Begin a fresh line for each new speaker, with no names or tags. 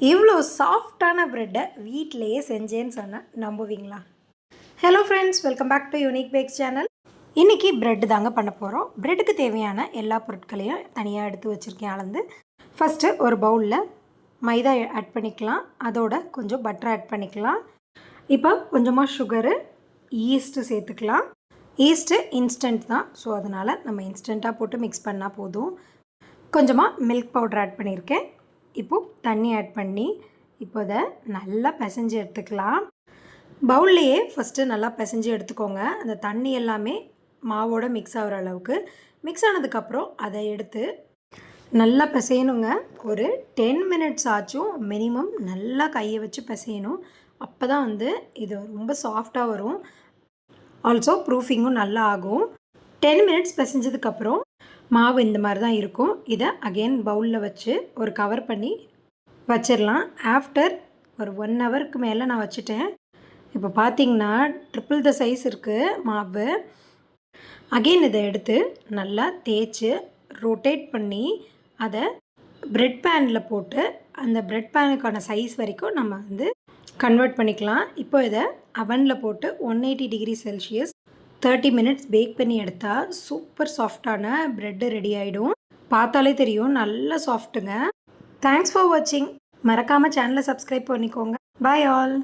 இவ்வளோ சாஃப்டான ப்ரெட்டை வீட்டிலையே செஞ்சேன்னு சொன்னால் நம்புவீங்களா? Hello friends, welcome back to unique bakes channel. இன்றைக்கி ப்ரெட்டு தாங்க பண்ண போகிறோம். ப்ரெட்டுக்கு தேவையான எல்லா பொருட்களையும் தனியாக எடுத்து வச்சுருக்கேன் அளந்து. ஃபஸ்ட்டு ஒரு பவுலில் மைதா ஆட் பண்ணிக்கலாம், அதோட கொஞ்சம் பட்டர் ஆட் பண்ணிக்கலாம். இப்போ கொஞ்சமாக சுகரு, ஈஸ்ட்டு சேர்த்துக்கலாம். ஈஸ்ட்டு இன்ஸ்டன்ட் தான், ஸோ அதனால் நம்ம இன்ஸ்டண்ட்டாக போட்டு மிக்ஸ் பண்ணால் போதும். கொஞ்சமாக மில்க் பவுடர் ஆட் பண்ணியிருக்கேன். இப்போது தண்ணி ஆட் பண்ணி இப்போ இதை நல்லா பிசைஞ்சு எடுத்துக்கலாம். பவுல்லையே ஃபஸ்ட்டு நல்லா பிசைஞ்சு எடுத்துக்கோங்க. அந்த தண்ணி எல்லாமே மாவோட மிக்ஸ் ஆகிற அளவுக்கு. மிக்ஸ் ஆனதுக்கப்புறம் அதை எடுத்து நல்லா பிசையணுங்க. ஒரு 10 மினிட்ஸ் ஆச்சும் மினிமம் நல்லா கையை வச்சு பிசையணும். அப்போ தான் இது ரொம்ப சாஃப்டாக வரும். ஆல்சோ ப்ரூஃபிங்கும் நல்லா ஆகும். 10 மினிட்ஸ் பிசைஞ்சதுக்கப்புறம் மாவு இந்த மாதிரி தான் இருக்கும். இதை அகெயின் பவுலில் வச்சு ஒரு கவர் பண்ணி வச்சிடலாம். ஆஃப்டர் ஒரு 1 ஹவருக்கு மேலே நான் வச்சுட்டேன். இப்போ பார்த்திங்கன்னா ட்ரிபிள் த சைஸ் இருக்குது மாவு. அகெயின் இதை எடுத்து நல்லா தேய்ச்சி ரொட்டேட் பண்ணி அதை ப்ரெட் பேனில் போட்டு அந்த ப்ரெட் பேனுக்கான சைஸ் வரைக்கும் நம்ம கன்வெர்ட் பண்ணிக்கலாம். இப்போ இதை அவனில் போட்டு 180 டிகிரி செல்சியஸ் 30 மினிட்ஸ் பேக் பண்ணி எடுத்தால் சூப்பர் சாஃப்டான ப்ரெட்டு ரெடி ஆகிடும். பார்த்தாலே தெரியும், நல்ல சாஃப்ட்டுங்க. தேங்க்ஸ் ஃபார் வாட்சிங். மறக்காமல் சேனலை சப்ஸ்கிரைப் பண்ணிக்கோங்க. Bye all.